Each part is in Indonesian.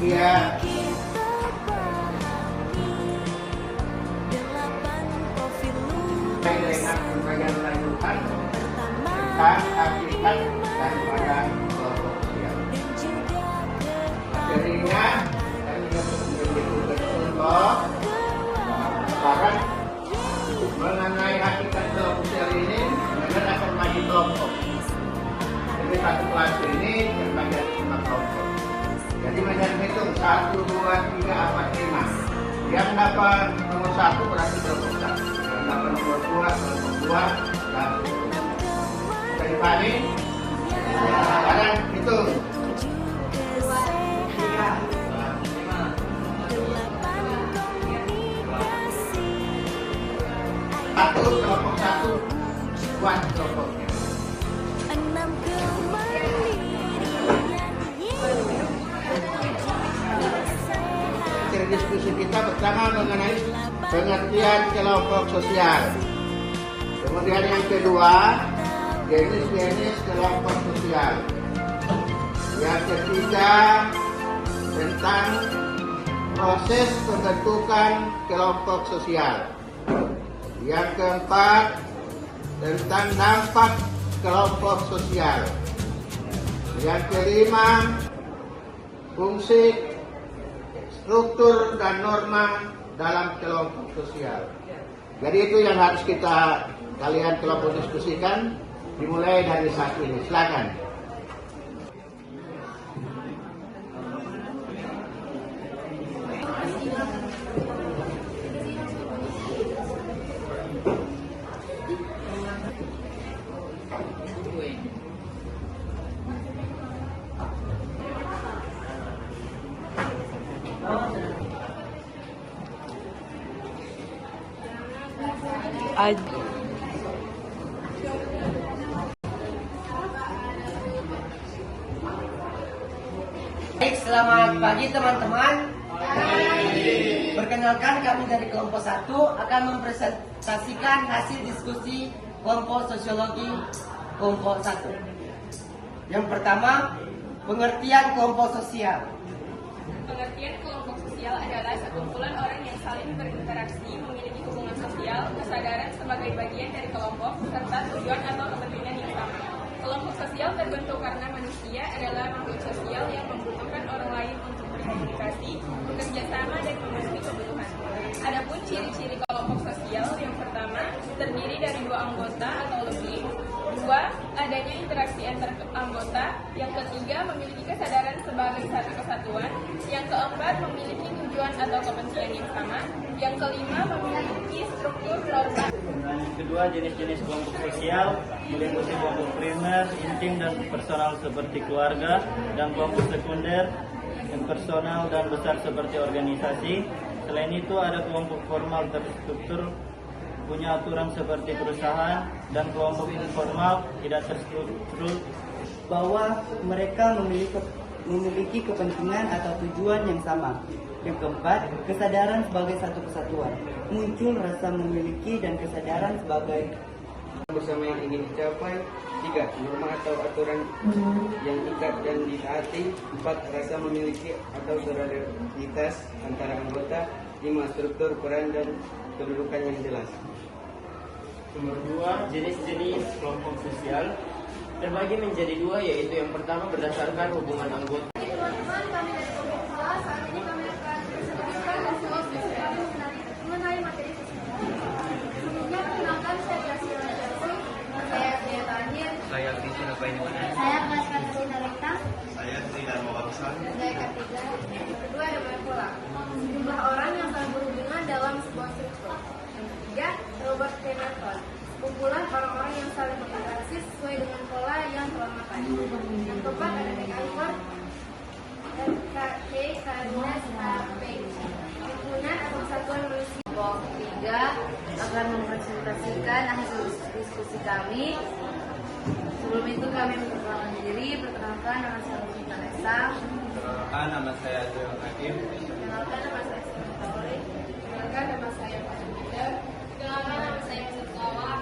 dia dengan pembagian lanjutan tentang hakikat daripada kelompok sosial. Materinya kami menjadi kelompok sekarang mengenai hakikat kelompok sosial ini kemudian akan maju kelompok. Jadi satu kelas ini terbagi dari 5 kelompok. Jadi medan hitung 1, 2, 3, 4, 5. Yang dapat nomor 1 berarti kelompok 1. Yang dapat nomor 2 kelompok 2 dan bisa dipahami? Sekarang hitung. 1 kelompok 1 buat kelompoknya. Diskusi kita pertama mengenai pengertian kelompok sosial. Kemudian yang kedua, jenis-jenis kelompok sosial. Yang ketiga, tentang proses pembentukan kelompok sosial. Yang keempat, tentang dampak kelompok sosial. Yang kelima, fungsi, struktur dan norma dalam kelompok sosial. Jadi itu yang harus kalian kelompok diskusikan dimulai dari saat ini. Silakan. Baik, selamat pagi teman-teman. Perkenalkan, kami dari kelompok 1 akan mempresentasikan hasil diskusi kelompok sosiologi kelompok 1. Yang pertama, pengertian kelompok sosial. Pengertian kelompok sosial adalah sekumpulan orang yang saling berinteraksi, memiliki hubungan sosial, kesadaran sebagai bagian dari kelompok, serta tujuan atau kepentingan yang sama. Kelompok sosial terbentuk karena manusia adalah makhluk sosial yang membutuhkan orang lain untuk berkomunikasi, bekerja sama, dan memenuhi kebutuhan. Adapun ciri-ciri kelompok sosial, yang pertama, terdiri dari 2 anggota atau lebih. 2. Adanya interaksi antar anggota. Yang ketiga, memiliki kesadaran sebagai satu kesatuan. Yang keempat, memiliki tujuan atau kepentingan yang sama. Yang kelima, memiliki struktur norma. Yang kedua, jenis-jenis kelompok sosial meliputi kelompok primer, intim dan personal seperti keluarga, dan kelompok sekunder, impersonal dan besar seperti organisasi. Selain itu, ada kelompok formal terstruktur, punya aturan seperti perusahaan, dan kelompok informal tidak terstruktur, bahwa mereka memiliki kepentingan atau tujuan yang sama. Yang keempat, kesadaran sebagai satu kesatuan. Muncul rasa memiliki dan kesadaran sebagai bersama yang ingin dicapai. 3. Norma atau aturan yang ikat dan ditaati. 4. Rasa memiliki atau solidaritas antara anggota. 5. Struktur peran dan kedudukan yang jelas. Nomor 2, jenis-jenis kelompok sosial terbagi menjadi 2, yaitu yang pertama berdasarkan hubungan anggota. Teman-teman, kami dari kelompok A, saat ini kami akan presentasikan hasil diskusi mengenai materi sosial. Sebelumnya, perkenalkan saya Gracia Rajasi, saya Dea Tahir, saya Kristina Bainiwana, saya Kaskar Sina Rekta, saya Sri Dharma Wangsan, dan saya Katiga. Kedua ada pola. Jumlah orang yang saling berhubungan dalam sebuah struktur. Yang ketiga, Robert Kemerton. Kumpulan orang-orang yang saling berinteraksi sesuai dengan pola yang telah matang. Yang keempat ada MacIver, RKT, Karina, HP. Himpunan atau satuan manusia. Kelompok 3 akan mempresentasikan hasil diskusi kami. Sebelum itu kami memperkenalkan diri. Perkenalkan, nama saya Lucy Vanessa. Perkenalkan, nama saya Joel Hakim. Perkenalkan, nama saya Siti Tauri. Perkenalkan, nama saya Pak Peter. Perkenalkan, nama saya Yusuf Lawak.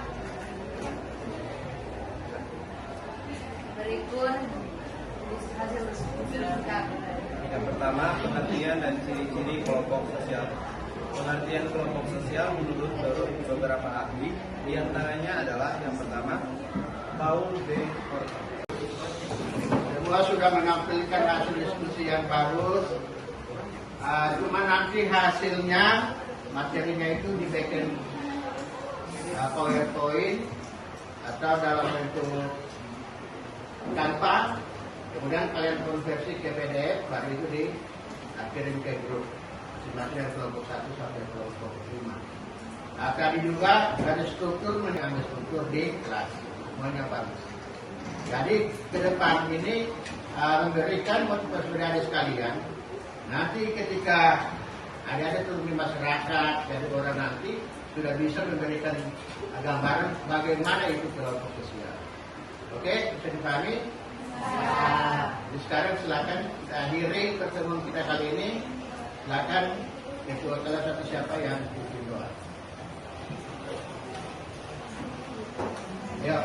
Berikut hasil diskusi kami. Yang pertama, pengertian dan ciri-ciri kelompok sosial. Pengertian kelompok sosial menurut beberapa ahli, diantaranya adalah yang pertama, Paul D. Horton. Semua sudah menampilkan hasil diskusi yang bagus. Cuma nanti hasilnya, materinya itu dibikin PowerPoint atau dalam bentuk Canva. Kemudian kalian konversi ke PDF, baru itu dikirim ke grup. Masing-masing dari kelompok 1 sampai kelompok 5. Tadi juga ada struktur di kelas, semuanya bagus. Jadi ke depan ini memberikan motivasi bagi adik sekalian. Nanti ketika ada turun di masyarakat dari orang nanti sudah bisa memberikan gambaran bagaimana itu kelompok sosial. Oke, bisa dipahami? Sekarang silakan kita akhiri pertemuan kita kali ini. Silakan ketua kelas atau siapa yang pimpin doa. Yuk.